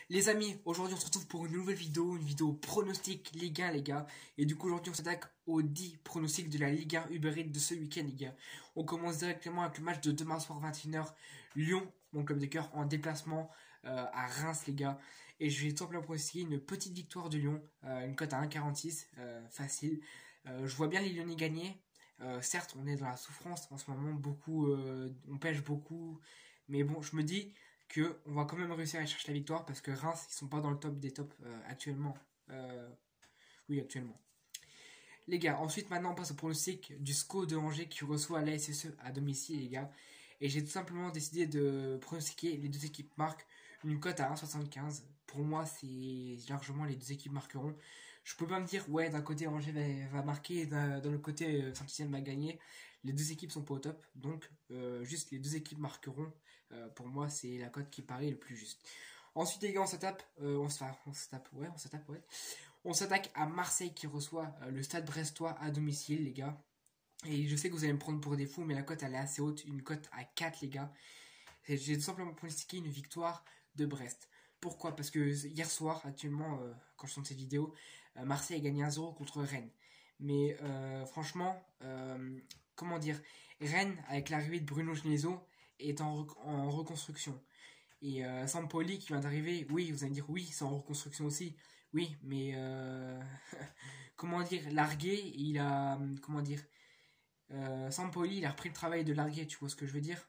Les amis, aujourd'hui on se retrouve pour une nouvelle vidéo, pronostic Ligue 1 les gars. Et du coup aujourd'hui on s'attaque aux 10 pronostics de la Ligue 1 Uber Eats de ce week-end les gars. On commence directement avec le match de demain soir 21h. Lyon, mon club de cœur, en déplacement à Reims les gars. Et je vais tout simplement pronostiquer une petite victoire de Lyon, une cote à 1,46, facile. Je vois bien les Lyonnais gagner. Certes on est dans la souffrance en ce moment, on pêche beaucoup. Mais bon, je me dis que on va quand même réussir à chercher la victoire parce que Reims ils sont pas dans le top des tops actuellement. Oui, actuellement. Les gars, ensuite maintenant on passe au pronostic du SCO de Angers qui reçoit la SSE à domicile les gars. Et j'ai tout simplement décidé de pronostiquer les deux équipes marquent une cote à 1,75. Pour moi c'est largement les deux équipes marqueront. Je peux pas me dire ouais d'un côté Angers va marquer et d'un autre côté Saint-Etienne va gagner. Les deux équipes sont pas au top, donc juste les deux équipes marqueront. Pour moi, c'est la cote qui paraît le plus juste. Ensuite, les gars, on s'attaque à Marseille qui reçoit le Stade Brestois à domicile, les gars. Et je sais que vous allez me prendre pour des fous, mais la cote elle est assez haute, une cote à 4, les gars. J'ai tout simplement pronostiqué une victoire de Brest. Pourquoi? Parce que hier soir, actuellement, quand je tourne cette vidéo, Marseille a gagné 1-0 contre Rennes. Mais franchement, comment dire, Rennes, avec l'arrivée de Bruno Genesio, est en reconstruction. Et Sampoli qui vient d'arriver, oui, vous allez me dire, oui, c'est en reconstruction aussi. Oui, mais comment dire, largué, comment dire, Sampoli, il a repris le travail de largué, tu vois ce que je veux dire?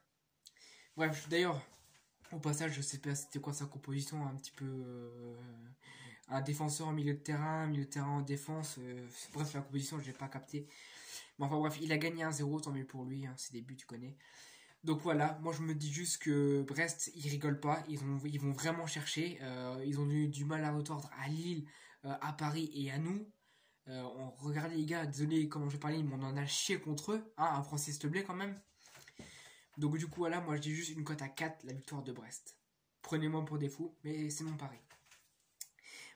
Bref, d'ailleurs, au passage, je sais pas c'était quoi sa composition, un petit peu un défenseur en milieu de terrain en défense. Bref, la composition, je l'ai pas capté. Mais enfin bref, il a gagné 1-0, tant mieux pour lui, hein, ses débuts, tu connais. Donc voilà, moi je me dis juste que Brest, ils rigolent pas, ils vont vraiment chercher. Ils ont eu du mal à retordre à Lille, à Paris et à nous. Regardez les gars, désolé comment je parlais, mais on en a chié contre eux, hein, un Francis s'il te plaît quand même. Donc du coup voilà, moi je dis juste une cote à 4, la victoire de Brest. Prenez-moi pour des fous, mais c'est mon pari.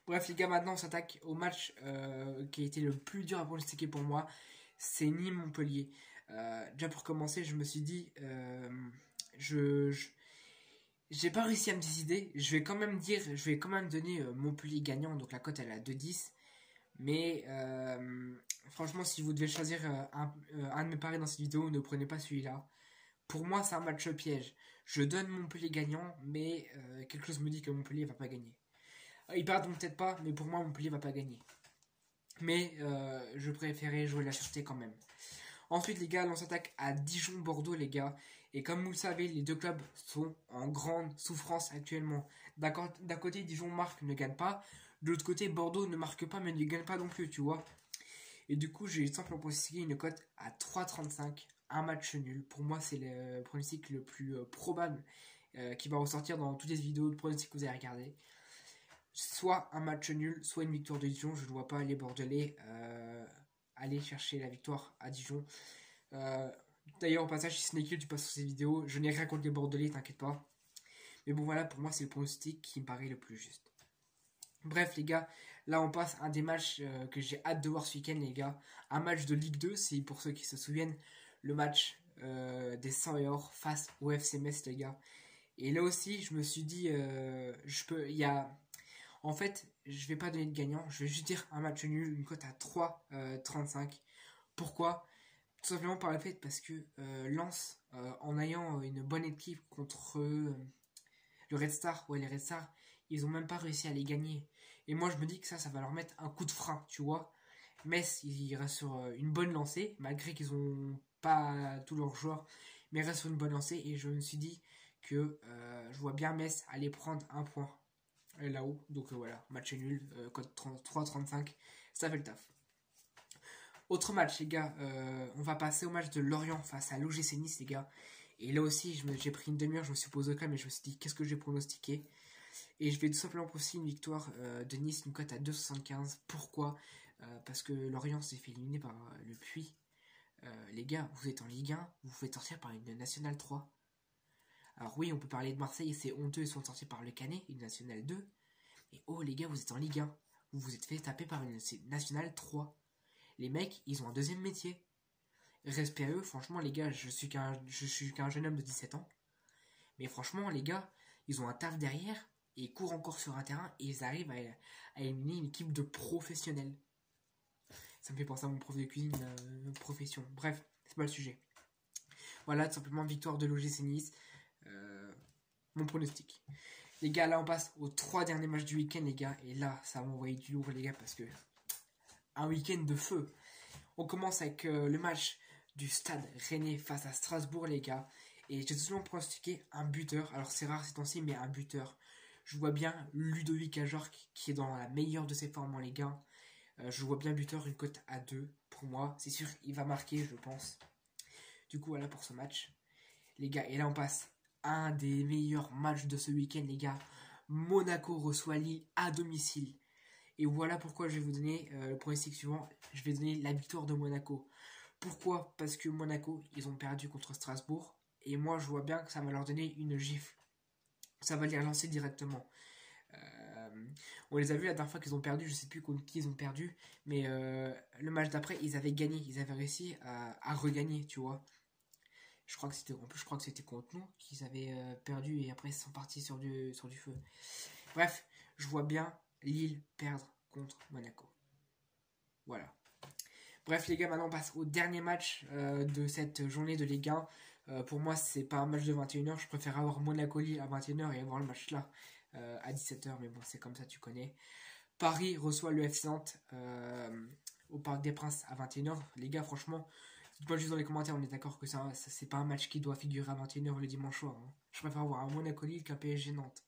Bref les gars, maintenant on s'attaque au match qui a été le plus dur à pronostiquer pour moi. C'est Nîmes-Montpellier. Déjà pour commencer, je me suis dit, j'ai pas réussi à me décider. Je vais quand même donner Montpellier gagnant, donc la cote elle est à 2,10. Mais franchement, si vous devez choisir un de mes paris dans cette vidéo, ne prenez pas celui-là. Pour moi, c'est un match piège. Je donne Montpellier gagnant, mais quelque chose me dit que Montpellier va pas gagner. Ils perdront peut-être pas, mais pour moi, Montpellier va pas gagner. Mais je préférais jouer la sûreté quand même. Ensuite, les gars, on s'attaque à Dijon-Bordeaux, les gars. Et comme vous le savez, les deux clubs sont en grande souffrance actuellement. D'un côté, Dijon marque, ne gagne pas. De l'autre côté, Bordeaux ne marque pas, mais ne gagne pas non plus, tu vois. Et du coup, j'ai simplement pronostiqué une cote à 3,35. Un match nul. Pour moi, c'est le pronostic le plus probable qui va ressortir dans toutes les vidéos de pronostics que vous avez regardées. Soit un match nul, soit une victoire de Dijon. Je ne vois pas les Bordelais aller chercher la victoire à Dijon. D'ailleurs, au passage, si Snake, tu passes sur ces vidéos, je n'ai rien contre les Bordelais, t'inquiète pas. Mais bon, voilà, pour moi, c'est le pronostic qui me paraît le plus juste. Bref, les gars, là, on passe à un des matchs que j'ai hâte de voir ce week-end, les gars. Un match de Ligue 2, c'est pour ceux qui se souviennent, le match des 100 et or face au FC Metz, les gars. Et là aussi, je me suis dit, en fait, je vais pas donner de gagnant, je vais juste dire un match nul, une cote à 3,35. Pourquoi? Tout simplement par le fait parce que Lens, en ayant une bonne équipe contre le Red Star, ouais les Red Star, ils ont même pas réussi à les gagner. Et moi je me dis que ça va leur mettre un coup de frein, tu vois. Metz, ils restent sur une bonne lancée, malgré qu'ils ont pas tous leurs joueurs, mais ils restent sur une bonne lancée. Et je me suis dit que je vois bien Metz aller prendre un point là-haut. Donc voilà, match nul, code 3,35, ça fait le taf. Autre match, les gars, on va passer au match de Lorient face à l'OGC Nice, les gars. Et là aussi, j'ai pris une demi-heure, je me suis posé au calme et je me suis dit, qu'est-ce que j'ai pronostiqué? Et je vais tout simplement pronostiquer une victoire de Nice, une cote à 2,75. Pourquoi? Parce que Lorient s'est fait éliminer par le Puy. Les gars, vous êtes en Ligue 1, vous vous faites sortir par une Nationale 3. Alors oui, on peut parler de Marseille, c'est honteux, ils sont sortis par le Canet, une Nationale 2. Et oh les gars, vous êtes en Ligue 1, vous vous êtes fait taper par une Nationale 3. Les mecs, ils ont un deuxième métier. Respect à eux, franchement, les gars, je suis qu'un jeune homme de 17 ans. Mais franchement, les gars, ils ont un taf derrière. et ils courent encore sur un terrain et ils arrivent à éliminer une équipe de professionnels. Ça me fait penser à mon prof de cuisine, profession. Bref, c'est pas le sujet. Voilà, tout simplement, victoire de l'OGC Nice. Mon pronostic. Les gars, là, on passe aux 3 derniers matchs du week-end, les gars. Et là, ça va m'envoyer du lourd, les gars, parce que un week-end de feu. On commence avec le match du Stade Rennais face à Strasbourg, les gars. Et j'ai tout simplement pronostiqué un buteur. Alors, c'est rare ces temps-ci, mais un buteur. Je vois bien Ludovic Ajorc qui est dans la meilleure de ses formes, les gars. Je vois bien buteur, une cote à 2 pour moi. C'est sûr, il va marquer, je pense. Du coup, voilà pour ce match. Les gars, et là, on passe un des meilleurs matchs de ce week-end, les gars. Monaco reçoit Lille à domicile. Et voilà pourquoi je vais vous donner le pronostic suivant. Je vais donner la victoire de Monaco. Pourquoi? Parce que Monaco, ils ont perdu contre Strasbourg. Et moi, je vois bien que ça va leur donner une gifle. Ça va les relancer directement. On les a vus la dernière fois qu'ils ont perdu. Je sais plus contre qui ils ont perdu. Mais le match d'après, ils avaient gagné. Ils avaient réussi à regagner, tu vois. Je crois que c'était contre nous qu'ils avaient perdu et après ils sont partis sur du feu. Bref, je vois bien Lille perdre contre Monaco. Voilà. Bref les gars, maintenant on passe au dernier match de cette journée de Ligue 1. Pour moi c'est pas un match de 21h, je préfère avoir Monaco-Lille à 21h et avoir le match là à 17h, mais bon c'est comme ça, tu connais. Paris reçoit le FC Nantes au Parc des Princes à 21h. Les gars, franchement, dites-moi juste dans les commentaires, on est d'accord que ça c'est pas un match qui doit figurer à 21h le dimanche soir. Hein. Je préfère avoir un Monaco-Lille qu'un PSG Nantes.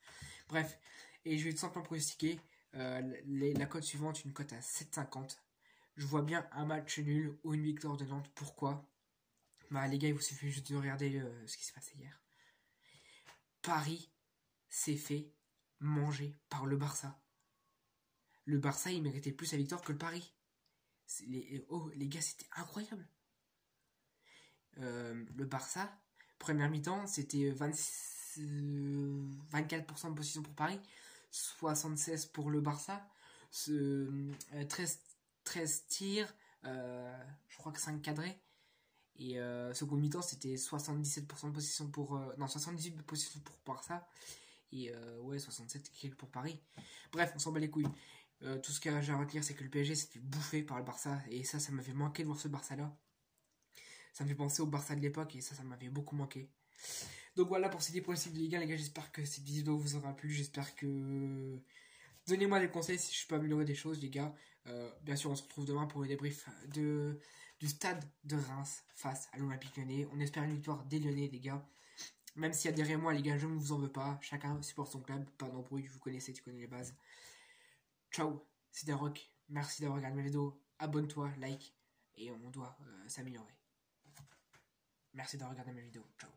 Bref, et je vais tout simplement pronostiquer la cote suivante, une cote à 7,50. Je vois bien un match nul ou une victoire de Nantes. Pourquoi? Bah les gars, il vous suffit juste de regarder ce qui s'est passé hier. Paris s'est fait manger par le Barça. Le Barça, il méritait plus la victoire que le Paris. Les gars, c'était incroyable. Le Barça, première mi-temps, c'était 24% de possession pour Paris, 76% pour le Barça, 13 tirs, je crois que 5 cadrés. Et second mi-temps, c'était 77% de possession pour... non, 78% de possession pour Barça. Et ouais, 67 pour Paris. Bref, on s'en bat les couilles. Tout ce que j'ai à retenir, c'est que le PSG s'est fait bouffer par le Barça. Et ça m'a fait manquer de voir ce Barça-là. Ça me fait penser au Barça de l'époque. Et ça m'avait beaucoup manqué. Donc voilà pour ces 10 pronostics de Ligue 1, les gars. J'espère que cette vidéo vous aura plu. J'espère que... Donnez-moi des conseils si je peux améliorer des choses, les gars. Bien sûr, on se retrouve demain pour le débrief du stade de Reims face à l'Olympique Lyonnais. On espère une victoire des Lyonnais, les gars. Même s'il y a derrière moi, les gars, je ne vous en veux pas. Chacun supporte son club. Pas d'embrouille, vous connaissez, tu connais les bases. Ciao, c'est Daroc. Merci d'avoir regardé ma vidéo. Abonne-toi, like. Et on doit s'améliorer. Merci d'avoir regardé ma vidéo. Ciao.